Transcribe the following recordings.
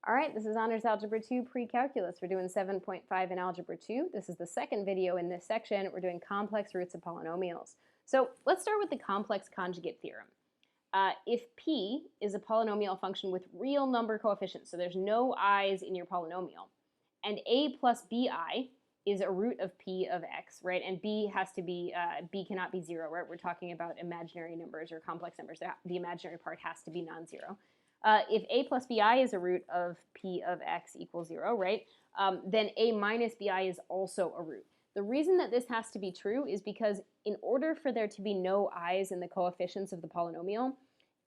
All right, this is Honors Algebra 2 Pre-Calculus. We're doing 7.5 in Algebra 2. This is the second video in this section. We're doing complex roots of polynomials. So let's start with the complex conjugate theorem. If p is a polynomial function with real number coefficients, so there's no i's in your polynomial, and a plus bi is a root of p of x, right? And b has to be, b cannot be 0, right? We're talking about imaginary numbers or complex numbers. The imaginary part has to be non-zero. If a plus bi is a root of p of x equals 0, right, then a minus bi is also a root. The reason that this has to be true is because in order for there to be no i's in the coefficients of the polynomial,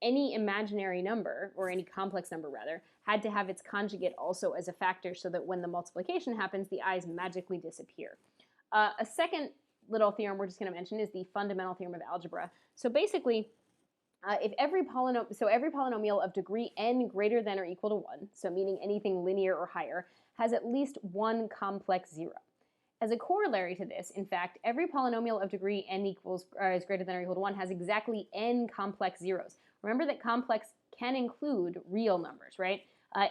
any imaginary number, or any complex number rather, had to have its conjugate also as a factor so that when the multiplication happens, the i's magically disappear. A second little theorem we're just going to mention is the fundamental theorem of algebra. So basically, if every polynomial of degree n greater than or equal to 1, so meaning anything linear or higher, has at least one complex 0. As a corollary to this, in fact, every polynomial of degree n is greater than or equal to 1 has exactly n complex zeros. Remember that complex can include real numbers, right?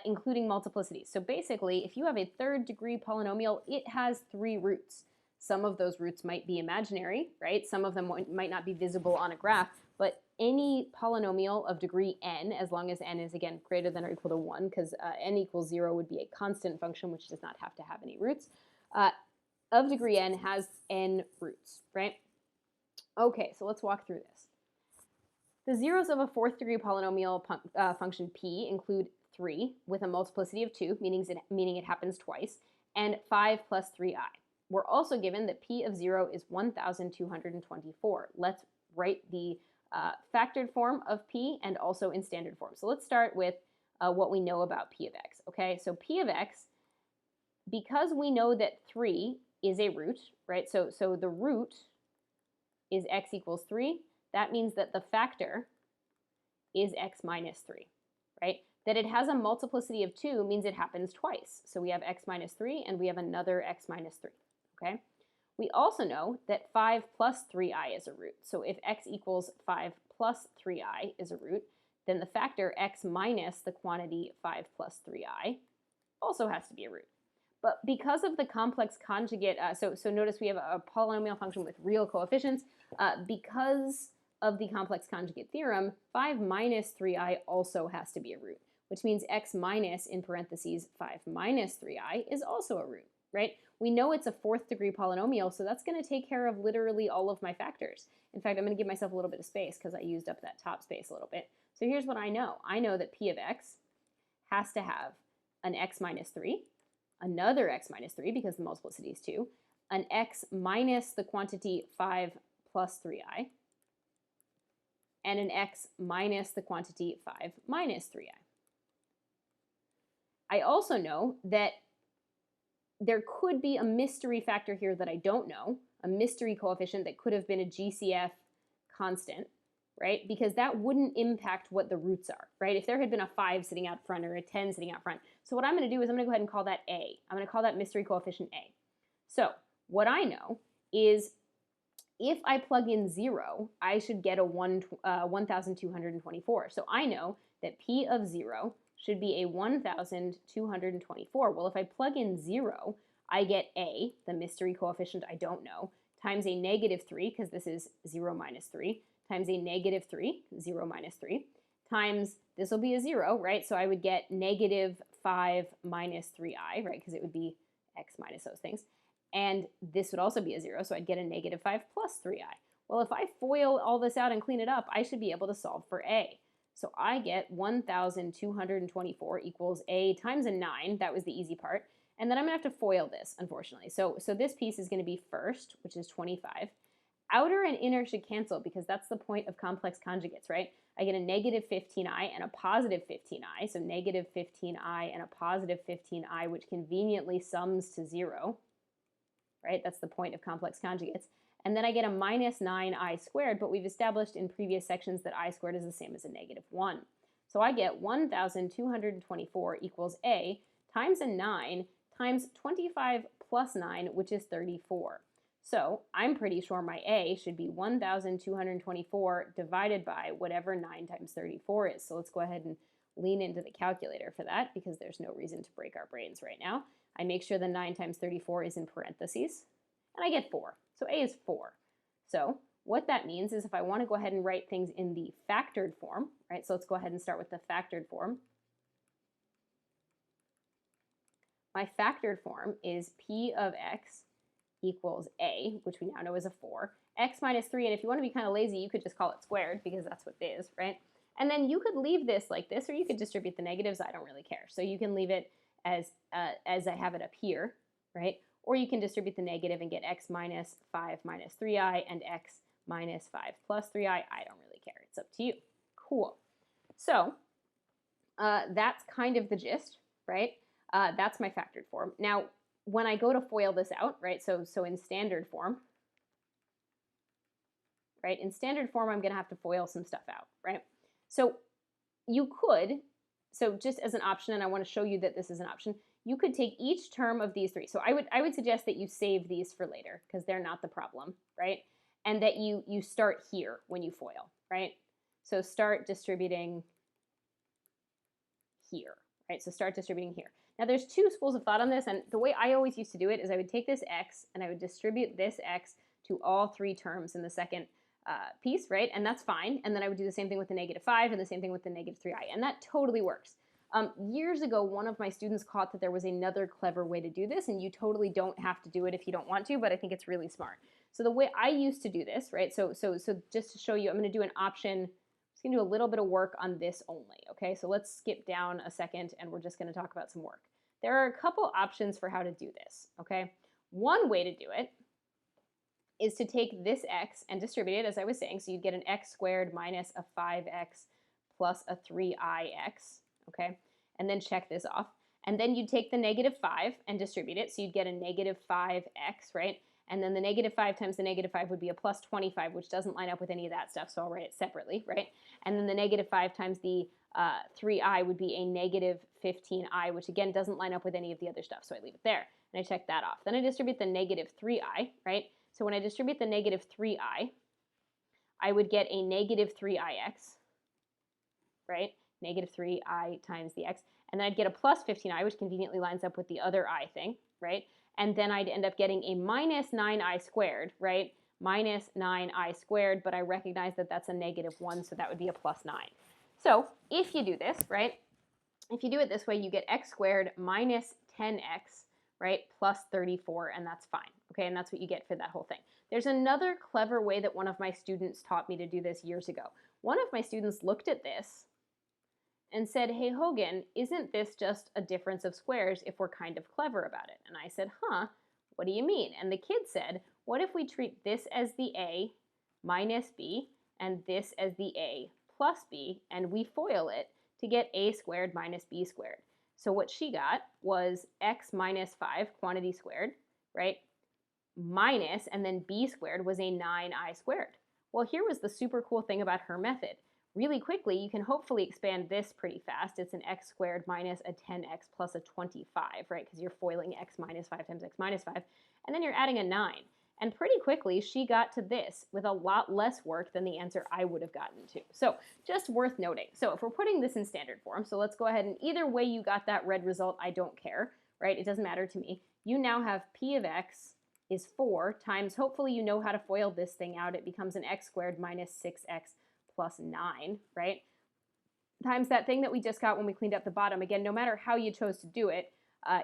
Including multiplicities. So basically, if you have a third degree polynomial, it has 3 roots. Some of those roots might be imaginary, right? Some of them might not be visible on a graph, but any polynomial of degree n, as long as n is, again, greater than or equal to 1, because n equals 0 would be a constant function which does not have to have any roots, of degree n has n roots, right? Okay, so let's walk through this. The zeros of a fourth degree polynomial function p include 3 with a multiplicity of 2, meaning it happens twice, and 5 plus 3i. We're also given that p of 0 is 1,224. Let's write the factored form of p and also in standard form. So let's start with what we know about p of x. Okay, so p of x, because we know that 3 is a root, right? So the root is x equals 3. That means that the factor is x minus 3, right? That it has a multiplicity of 2 means it happens twice. So we have x minus 3 and we have another x minus 3, okay? We also know that 5 plus 3i is a root. So if x equals 5 plus 3i is a root, then the factor x minus the quantity 5 plus 3i also has to be a root. But because of the complex conjugate, so notice we have a polynomial function with real coefficients. Because of the complex conjugate theorem, 5 minus 3i also has to be a root, which means x minus, in parentheses, 5 minus 3i is also a root, right? We know it's a fourth degree polynomial, so that's going to take care of literally all of my factors. In fact, I'm going to give myself a little bit of space because I used up that top space a little bit. So here's what I know. I know that p of x has to have an x minus 3, another x minus 3 because the multiplicity is 2, an x minus the quantity 5 plus 3i, and an x minus the quantity 5 minus 3i. I also know that there could be a mystery factor here that I don't know, a mystery coefficient that could have been a GCF constant, right? Because that wouldn't impact what the roots are, right? If there had been a 5 sitting out front or a 10 sitting out front. So what I'm going to do is I'm going to go ahead and call that A. I'm going to call that mystery coefficient A. So what I know is if I plug in 0, I should get a 1,224. So I know that P of 0 should be a 1,224. Well, if I plug in 0, I get A, the mystery coefficient I don't know, times a negative 3, because this is 0 minus 3, times a negative 3, 0 minus 3, times, this will be a 0, right? So I would get negative 5 minus 3i, right? Because it would be x minus those things. And this would also be a 0, so I'd get a negative 5 plus 3i. Well, if I FOIL all this out and clean it up, I should be able to solve for A. So I get 1,224 equals A times a 9. That was the easy part. And then I'm going to have to FOIL this, unfortunately. So this piece is going to be first, which is 25. Outer and inner should cancel because that's the point of complex conjugates, right? I get a negative 15i and a positive 15i. So negative 15i and a positive 15i, which conveniently sums to 0. Right? That's the point of complex conjugates. And then I get a minus 9i squared, but we've established in previous sections that I squared is the same as a negative 1. So I get 1,224 equals A times a 9 times 25 plus 9, which is 34. So I'm pretty sure my A should be 1,224 divided by whatever 9 times 34 is. So let's go ahead and lean into the calculator for that because there's no reason to break our brains right now. I make sure the 9 times 34 is in parentheses, and I get 4. So A is 4. So what that means is if I want to go ahead and write things in the factored form, right? So let's go ahead and start with the factored form. My factored form is P of x equals A, which we now know is a 4, x minus 3, and if you want to be kind of lazy, you could just call it squared because that's what it is, right? And then you could leave this like this, or you could distribute the negatives. I don't really care. So you can leave it as I have it up here, right? Or you can distribute the negative and get x minus 5 minus 3i and x minus 5 plus 3i. I don't really care. It's up to you. Cool. So that's kind of the gist, right? That's my factored form. Now, when I go to FOIL this out, right, so in standard form, right, in standard form, I'm going to have to FOIL some stuff out, right? So you could, so just as an option, and I want to show you that this is an option, you could take each term of these three. So I would suggest that you save these for later because they're not the problem, right? And that you start here when you FOIL, right? So start distributing here, right? So start distributing here. Now there's two schools of thought on this, and the way I always used to do it is I would take this x and I would distribute this x to all three terms in the second piece, right? And that's fine. And then I would do the same thing with the -5 and the same thing with the -3i, and that totally works. Years ago, one of my students caught that there was another clever way to do this, and you totally don't have to do it if you don't want to, but I think it's really smart. So the way I used to do this, right? So just to show you, I'm going to do an option. I'm just going to do a little bit of work on this only, okay? So let's skip down a second, and we're just going to talk about some work. There are a couple options for how to do this, okay? One way to do it is to take this x and distribute it, as I was saying. So you'd get an x squared minus a 5x plus a 3ix, okay? And then check this off. And then you'd take the -5 and distribute it. So you'd get a -5x, right? And then the -5 times the -5 would be a plus 25, which doesn't line up with any of that stuff, so I'll write it separately, right? And then the -5 times the 3i would be a -15i, which again doesn't line up with any of the other stuff, so I leave it there. And I check that off. Then I distribute the -3i, right? So when I distribute the -3i, I would get a -3ix, right? -3i times the x. And then I'd get a plus 15i, which conveniently lines up with the other I thing, right? And then I'd end up getting a minus 9i squared, right? Minus 9i squared, but I recognize that that's a -1, so that would be a plus 9. So if you do this, right, if you do it this way, you get x squared minus 10x, right, plus 34, and that's fine, okay? And that's what you get for that whole thing. There's another clever way that one of my students taught me to do this years ago. One of my students looked at this and said, hey, Hogan, isn't this just a difference of squares if we're kind of clever about it? And I said, huh, what do you mean? And the kid said, what if we treat this as the a minus b and this as the a plus b, and we FOIL it to get a squared minus b squared? So what she got was x minus 5, quantity squared, right, minus, and then b squared was a 9i squared. Well, here was the super cool thing about her method. Really quickly, you can hopefully expand this pretty fast. It's an x squared minus a 10x plus a 25, right? Because you're foiling x minus 5 times x minus 5. And then you're adding a 9. And pretty quickly, she got to this with a lot less work than the answer I would have gotten to. So just worth noting. So if we're putting this in standard form, so let's go ahead and either way you got that red result, I don't care, right? It doesn't matter to me. You now have p of x is 4 times, hopefully you know how to FOIL this thing out. It becomes an x squared minus 6x plus 9, right? Times that thing that we just got when we cleaned up the bottom. Again, no matter how you chose to do it,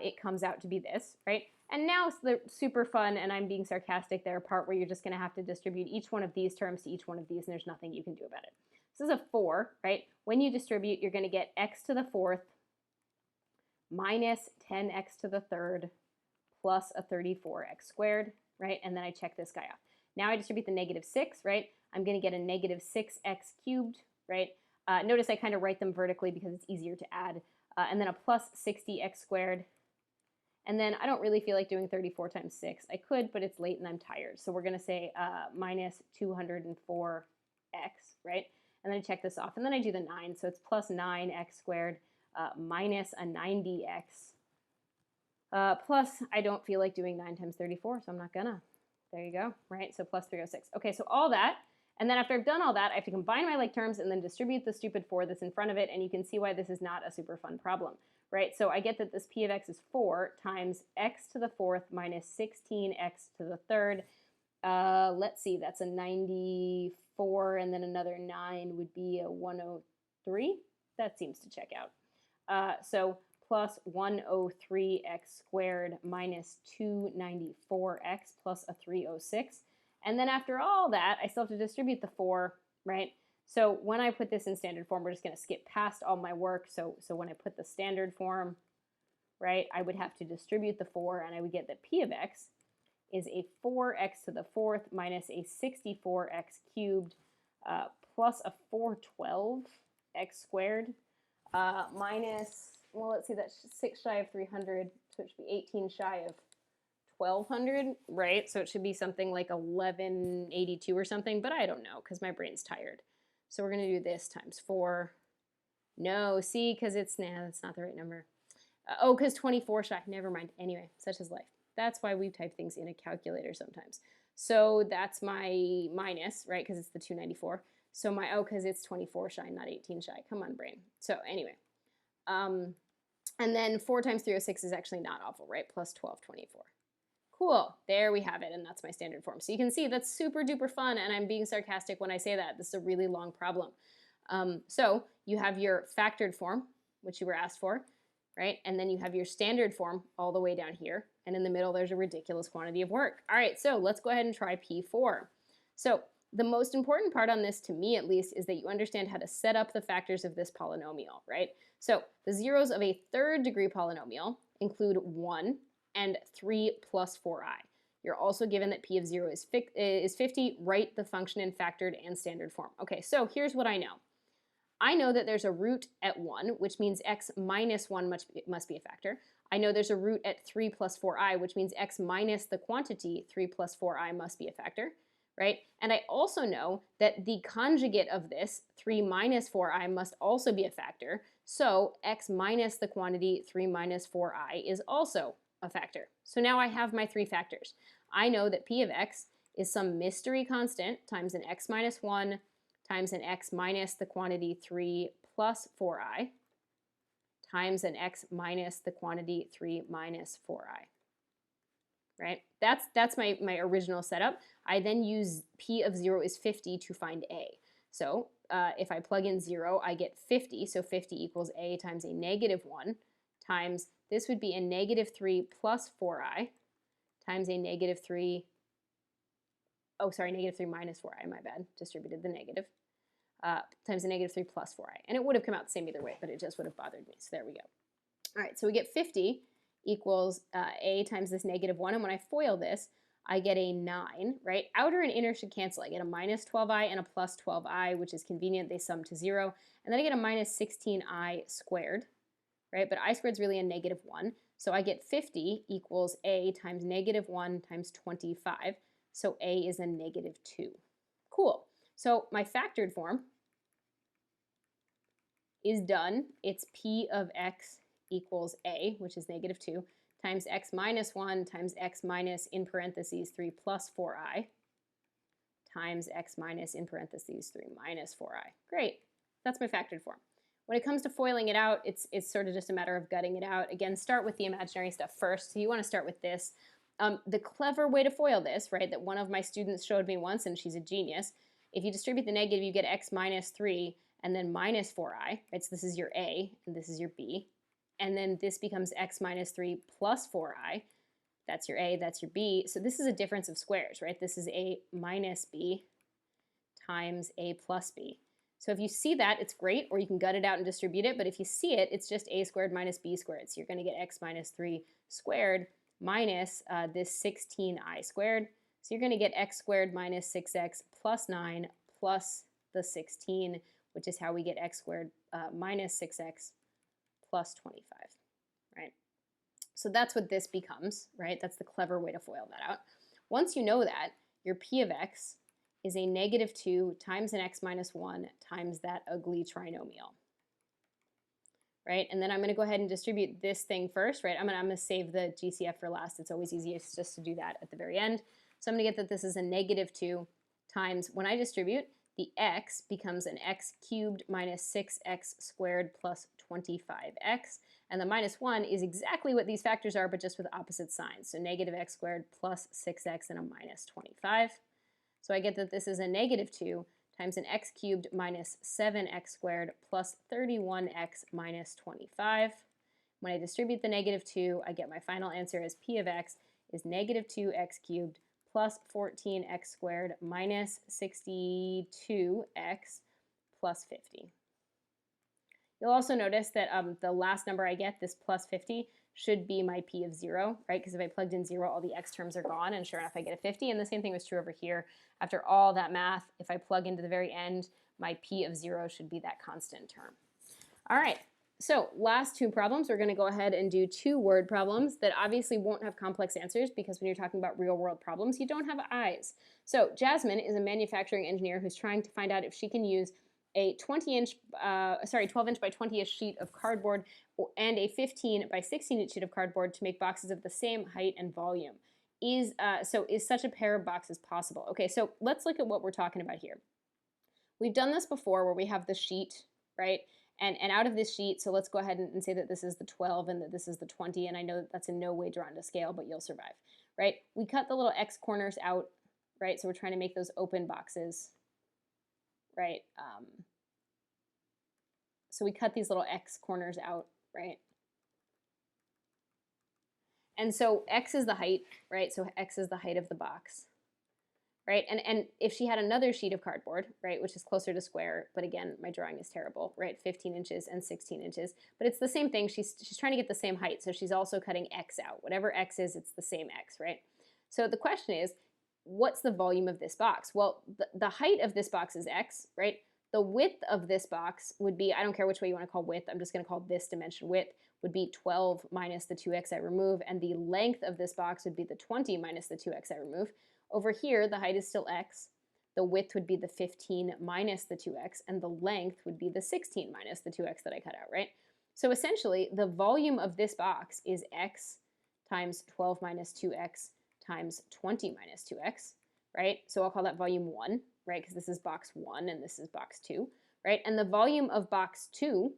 it comes out to be this, right? And now it's the super fun, and I'm being sarcastic there, part where you're just going to have to distribute each one of these terms to each one of these, and there's nothing you can do about it. This is a 4, right? When you distribute, you're going to get x to the 4th minus 10x to the 3rd plus a 34x squared, right? And then I check this guy off. Now I distribute the -6, right? I'm going to get a -6x cubed, right? Notice I kind of write them vertically because it's easier to add. And then a plus 60x squared. And then I don't really feel like doing 34 times 6. I could, but it's late and I'm tired. So we're going to say minus 204x, right? And then I check this off. And then I do the 9. So it's plus 9x squared minus a 90x. Plus, I don't feel like doing 9 times 34, so I'm not gonna. There you go, right? So plus 306. Okay, so all that, And then after I've done all that, I have to combine my like terms and then distribute the stupid 4 that's in front of it, and you can see why this is not a super fun problem, right? So I get that this p of x is 4 times x to the 4th minus 16x to the 3rd. Let's see, that's a 94, and then another 9 would be a 103. That seems to check out. So plus 103x squared minus 294x plus a 306. And then after all that, I still have to distribute the 4, right? So when I put this in standard form, we're just going to skip past all my work. So when I put the standard form, right, I would have to distribute the 4, and I would get that p of x is a 4x to the 4th minus a 64x cubed plus a 412x squared minus, well, let's see, that's 6 shy of 300, so it should be 18 shy of 1200, right? So it should be something like 1182 or something, but I don't know because my brain's tired. So we're going to do this times 4. No, see, because it's, nah, that's not the right number. Oh, because 24 shy. Never mind. Anyway, such is life. That's why we type things in a calculator sometimes. So that's my minus, right, because it's the 294. So my, oh, because it's 24 shy, not 18 shy. Come on, brain. So anyway. And then 4 times 306 is actually not awful, right? Plus 1224. Cool, there we have it, and that's my standard form. So you can see that's super duper fun, and I'm being sarcastic when I say that. This is a really long problem. So you have your factored form, which you were asked for, right? And then you have your standard form all the way down here, and in the middle there's a ridiculous quantity of work. All right, so let's go ahead and try P4. So the most important part on this, to me at least, is that you understand how to set up the factors of this polynomial, right? So the zeros of a third degree polynomial include 1 and 3 plus 4i. You're also given that p of 0 is 50. Write the function in factored and standard form. Okay, so here's what I know. I know that there's a root at 1, which means x minus 1 must be a factor. I know there's a root at 3 plus 4i, which means x minus the quantity 3 plus 4i must be a factor, right? And I also know that the conjugate of this, 3 minus 4i, must also be a factor. So x minus the quantity 3 minus 4i is also a factor. So now I have my 3 factors. I know that p of x is some mystery constant times an x minus 1 times an x minus the quantity 3 plus 4i times an x minus the quantity 3 minus 4i. Right? That's my original setup. I then use p of 0 is 50 to find a. So if I plug in 0, I get 50. So 50 equals a times a negative 1 times, this would be a negative 3 plus 4i times a negative 3, oh, sorry, negative 3 minus 4i, my bad, distributed the negative, times a negative 3 plus 4i. And it would have come out the same either way, but it just would have bothered me. So there we go. All right, so we get 50 equals a times this negative 1. And when I FOIL this, I get a 9, right? Outer and inner should cancel. I get a minus 12i and a plus 12i, which is convenient. They sum to 0. And then I get a minus 16i squared, right? But I squared is really a negative 1. So I get 50 equals a times negative 1 times 25. So a is a negative 2. Cool. So my factored form is done. It's p of x equals a, which is negative 2, times x minus 1 times x minus, in parentheses, 3 plus 4i, times x minus, in parentheses, 3 minus 4i. Great. That's my factored form. When it comes to foiling it out, it's sort of just a matter of gutting it out. Again, start with the imaginary stuff first. So you want to start with this. The clever way to FOIL this, right, that one of my students showed me once, and she's a genius, if you distribute the negative, you get x minus 3 and then minus 4i, right? So this is your a and this is your b. And then this becomes x minus 3 plus 4i. That's your a, that's your b. So this is a difference of squares, right? This is a minus b times a plus b. So if you see that, it's great, or you can gut it out and distribute it. But if you see it, it's just a squared minus b squared. So you're going to get x minus 3 squared minus this 16i squared. So you're going to get x squared minus 6x plus 9 plus the 16, which is how we get x squared minus 6x plus 25, right? So that's what this becomes, right? That's the clever way to FOIL that out. Once you know that, your p of x is a negative 2 times an x minus 1 times that ugly trinomial, right? And then I'm going to go ahead and distribute this thing first, right? I'm going to save the GCF for last. It's always easiest just to do that at the very end. So I'm going to get that this is a negative 2 times, when I distribute, the x becomes an x cubed minus 6x squared plus 25x. And the minus 1 is exactly what these factors are, but just with opposite signs. So negative x squared plus 6x and a minus 25. So I get that this is a negative 2 times an x cubed minus 7x squared plus 31x minus 25. When I distribute the negative 2, I get my final answer as p of x is negative 2x cubed plus 14x squared minus 62x plus 50. You'll also notice that the last number I get, this plus 50, should be my p of 0, right? Because if I plugged in 0, all the x terms are gone, and sure enough, I get a 50. And the same thing was true over here. After all that math, if I plug into the very end, my p of 0 should be that constant term. All right, so last two problems, we're going to go ahead and do two word problems that obviously won't have complex answers because when you're talking about real-world problems, you don't have eyes. So Jasmine is a manufacturing engineer who's trying to find out if she can use a 12 inch by 20 inch sheet of cardboard and a 15 by 16 inch sheet of cardboard to make boxes of the same height and volume. Is such a pair of boxes possible? Okay, so let's look at what we're talking about here. We've done this before where we have the sheet, right? And out of this sheet, so let's go ahead and say that this is the 12 and that this is the 20, and I know that that's in no way drawn to scale, but you'll survive, right? We cut the little X corners out, right? So we're trying to make those open boxes, right? So we cut these little X corners out, right? And so X is the height, right? So X is the height of the box, right? And if she had another sheet of cardboard, right, which is closer to square, but again, my drawing is terrible, right? 15 inches and 16 inches, but it's the same thing. She's trying to get the same height, so she's also cutting X out. Whatever X is, it's the same X, right? So the question is, what's the volume of this box? Well, the height of this box is X, right? The width of this box would be, I don't care which way you want to call width, I'm just going to call this dimension width, would be 12 minus the 2x I remove, and the length of this box would be the 20 minus the 2x I remove. Over here, the height is still x, the width would be the 15 minus the 2x, and the length would be the 16 minus the 2x that I cut out, right? So essentially, the volume of this box is x times 12 minus 2x times 20 minus 2x, right? So I'll call that volume 1, right? Because this is box 1 and this is box 2, right? And the volume of box 2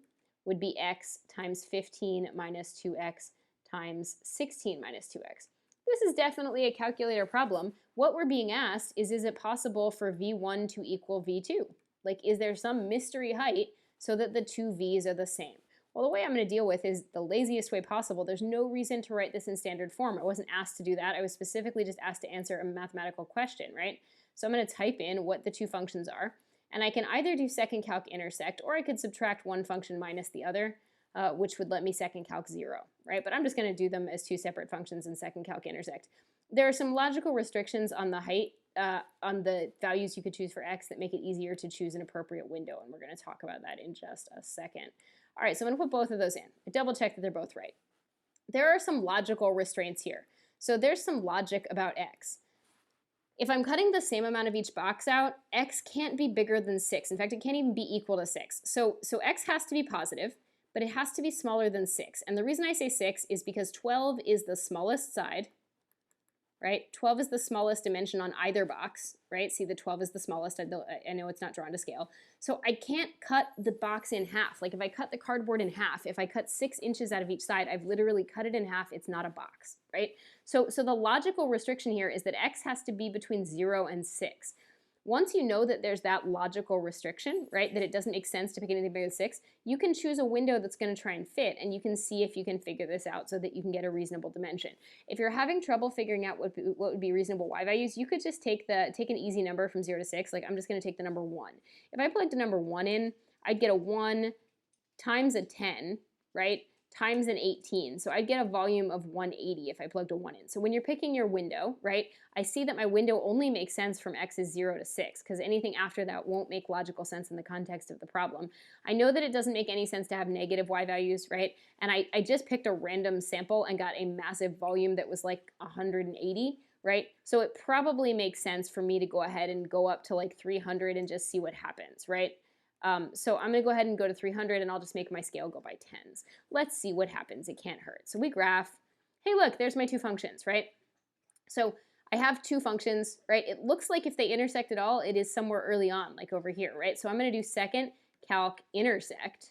would be x times 15 minus 2x times 16 minus 2x. This is definitely a calculator problem. What we're being asked is it possible for v1 to equal v2? Like, is there some mystery height so that the two v's are the same? Well, the way I'm going to deal with is the laziest way possible. There's no reason to write this in standard form. I wasn't asked to do that. I was specifically just asked to answer a mathematical question, right? So I'm going to type in what the two functions are. And I can either do second calc intersect, or I could subtract one function minus the other, which would let me second calc 0, right? But I'm just going to do them as two separate functions in second calc intersect. There are some logical restrictions on the height, on the values you could choose for x that make it easier to choose an appropriate window, and we're going to talk about that in just a second. All right, so I'm going to put both of those in. I double check that they're both right. There are some logical restraints here. So there's some logic about x. If I'm cutting the same amount of each box out, x can't be bigger than 6. In fact, it can't even be equal to 6. So x has to be positive, but it has to be smaller than 6. And the reason I say 6 is because 12 is the smallest side, right? 12 is the smallest dimension on either box, right? See, the 12 is the smallest. I know it's not drawn to scale. So I can't cut the box in half. Like if I cut the cardboard in half, if I cut 6 inches out of each side, I've literally cut it in half. It's not a box, right? So the logical restriction here is that x has to be between 0 and 6. Once you know that there's that logical restriction, right, that it doesn't make sense to pick anything bigger than 6, you can choose a window that's going to try and fit, and you can see if you can figure this out so that you can get a reasonable dimension. If you're having trouble figuring out what would be reasonable y values, you could just take an easy number from 0 to 6. Like I'm just going to take the number 1. If I plugged a number 1 in, I'd get a 1 times a 10, right, times an 18. So I'd get a volume of 180 if I plugged a 1 in. So when you're picking your window, right, I see that my window only makes sense from x is 0 to 6, because anything after that won't make logical sense in the context of the problem. I know that it doesn't make any sense to have negative y values, right, and I just picked a random sample and got a massive volume that was like 180, right, so it probably makes sense for me to go ahead and go up to like 300 and just see what happens, right? So I'm going to go ahead and go to 300, and I'll just make my scale go by 10s. Let's see what happens. It can't hurt. So we graph. Hey, look, there's my two functions, right? So I have two functions, right? It looks like if they intersect at all, it is somewhere early on, like over here, right? So I'm going to do second calc intersect.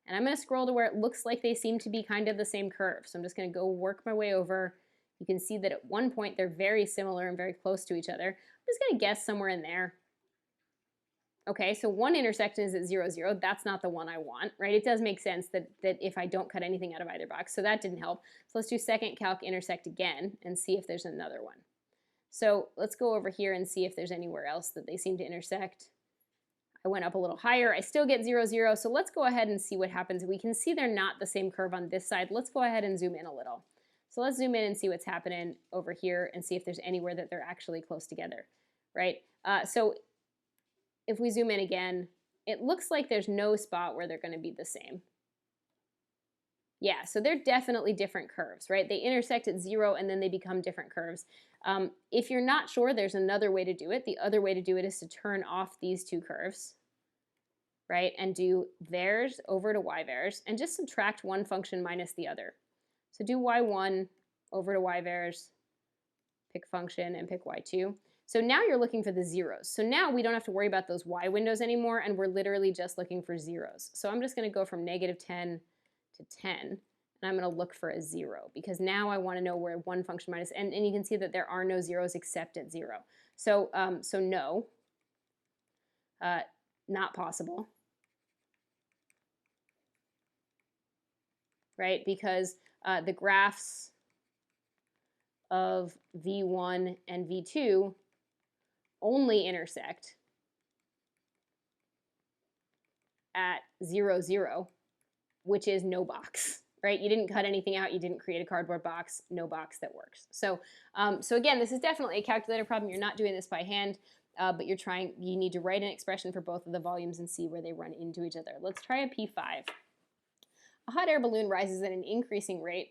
And I'm going to scroll to where it looks like they seem to be kind of the same curve. So I'm just going to go work my way over. You can see that at one point they're very similar and very close to each other. I'm just going to guess somewhere in there. Okay, so one intersection is at 0, 0. That's not the one I want, right? It does make sense that if I don't cut anything out of either box. So that didn't help. So let's do second calc intersect again and see if there's another one. So let's go over here and see if there's anywhere else that they seem to intersect. I went up a little higher. I still get 0, 0. So let's go ahead and see what happens. We can see they're not the same curve on this side. Let's go ahead and zoom in a little. So let's zoom in and see what's happening over here and see if there's anywhere that they're actually close together, right? So if we zoom in again, it looks like there's no spot where they're going to be the same. Yeah, so they're definitely different curves, right? They intersect at 0 and then they become different curves. If you're not sure, there's another way to do it. The other way to do it is to turn off these two curves, right? And do vars over to y vars and just subtract one function minus the other. So do y1 over to y vars, pick function, and pick y2. So now you're looking for the zeros. So now we don't have to worry about those y windows anymore, and we're literally just looking for zeros. So I'm just going to go from -10 to 10, and I'm going to look for a 0, because now I want to know where one function minus, and you can see that there are no zeros except at 0. So, so no, not possible, right? Because the graphs of v1 and v2 only intersect at 0, 0, which is no box, right? You didn't cut anything out. You didn't create a cardboard box. No box that works. So, so again, this is definitely a calculator problem. You're not doing this by hand, but you're trying. You need to write an expression for both of the volumes and see where they run into each other. Let's try a P5. A hot air balloon rises at an increasing rate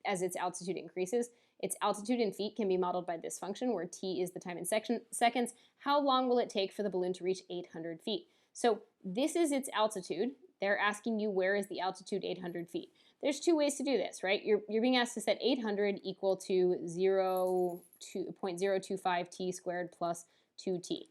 as its altitude increases. Its altitude in feet can be modeled by this function, where t is the time in seconds. How long will it take for the balloon to reach 800 feet? So this is its altitude. They're asking you where is the altitude 800 feet. There's two ways to do this, right? You're being asked to set 800 equal to 0.025 t squared plus 2t.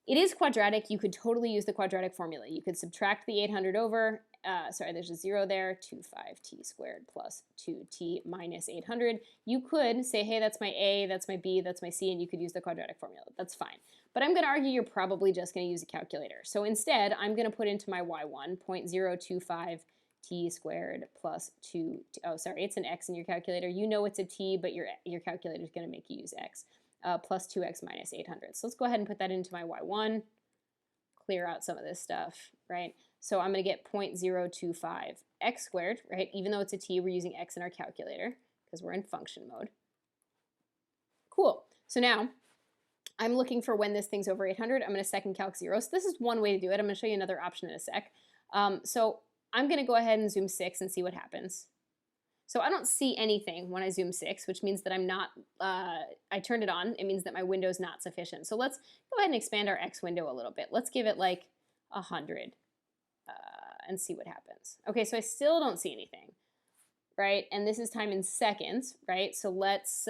It is quadratic. You could totally use the quadratic formula. You could subtract the 800 over, sorry, there's a 0 there, 25t squared plus 2t minus 800. You could say, hey, that's my a, that's my b, that's my c, and you could use the quadratic formula. That's fine. But I'm going to argue you're probably just going to use a calculator. So instead, I'm going to put into my y1, 0.025 t squared plus 2, oh, sorry, it's an x in your calculator. You know it's a t, but your calculator is going to make you use x, plus 2x minus 800. So let's go ahead and put that into my y1, clear out some of this stuff, right? So I'm going to get 0.025 x squared, right? Even though it's a t, we're using x in our calculator because we're in function mode. Cool. So now I'm looking for when this thing's over 800. I'm going to second calc 0. So this is one way to do it. I'm going to show you another option in a sec. So I'm going to go ahead and zoom 6 and see what happens. So I don't see anything when I zoom 6, which means that I'm not, I turned it on. It means that my window's not sufficient. So let's go ahead and expand our X window a little bit. Let's give it like 100 and see what happens. Okay, so I still don't see anything, right? And this is time in seconds, right? So let's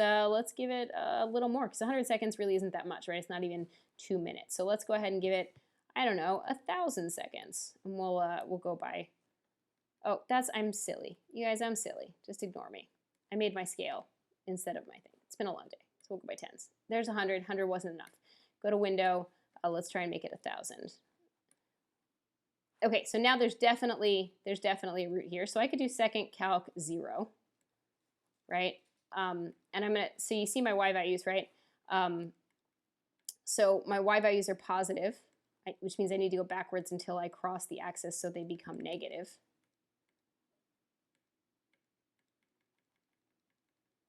give it a little more, because 100 seconds really isn't that much, right? It's not even 2 minutes. So let's go ahead and give it, I don't know, 1,000 seconds, and we'll go by. Oh, I'm silly. You guys, I'm silly. Just ignore me. I made my scale instead of my thing. It's been a long day, so we'll go by tens. There's 100. 100 wasn't enough. Go to window. Let's try and make it 1,000. Okay, so now there's definitely a root here. So I could do second calc 0, right? And I'm gonna, so you see my y values, right? So my y values are positive, which means I need to go backwards until I cross the axis so they become negative.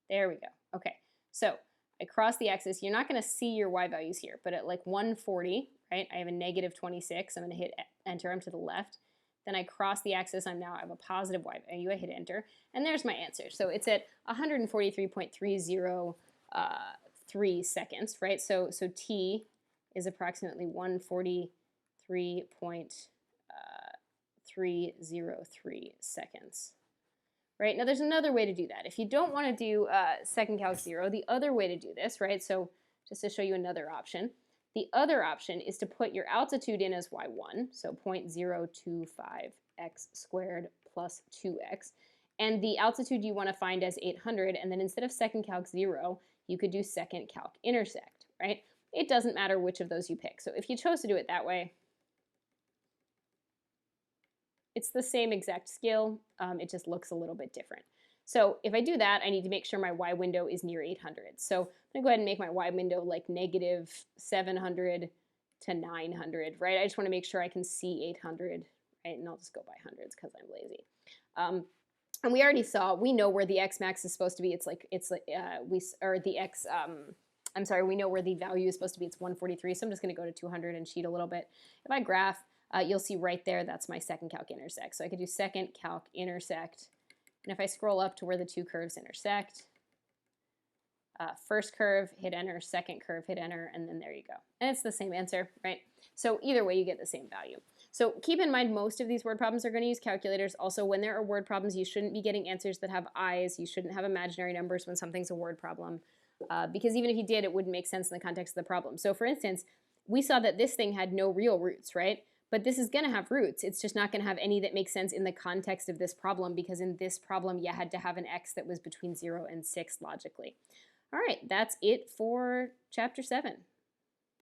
There we go. Okay, so I cross the axis. You're not going to see your y values here, but at like 140, right, I have a -26. I'm going to hit enter. I'm to the left. Then I cross the axis. I have a positive y value. I hit enter, and there's my answer. So it's at 143.303 seconds, right? So t is approximately 143.303 seconds. right? Now there's another way to do that. If you don't want to do second calc 0, the other way to do this, right? So just to show you another option, the other option is to put your altitude in as y1, so 0.025x squared plus 2x, and the altitude you want to find as 800, and then instead of second calc 0, you could do second calc intersect, right? It doesn't matter which of those you pick. So if you chose to do it that way, it's the same exact skill, it just looks a little bit different. So if I do that, I need to make sure my y window is near 800. So I'm going to go ahead and make my y window like negative 700 to 900, right? I just want to make sure I can see 800, right? And I'll just go by hundreds because I'm lazy. And we already saw, we know where the x max is supposed to be. We know where the value is supposed to be. It's 143, so I'm just going to go to 200 and cheat a little bit. If I graph, you'll see right there, that's my second calc intersect. So I could do second calc intersect, and if I scroll up to where the two curves intersect, first curve, hit enter, second curve, hit enter, and then there you go. And it's the same answer, right? So either way, you get the same value. So keep in mind, most of these word problems are going to use calculators. Also, when there are word problems, you shouldn't be getting answers that have i's. You shouldn't have imaginary numbers when something's a word problem, because even if you did, it wouldn't make sense in the context of the problem. So for instance, we saw that this thing had no real roots, right? But this is going to have roots. It's just not going to have any that make sense in the context of this problem, because in this problem, you had to have an x that was between 0 and 6 logically. All right, that's it for Chapter 7.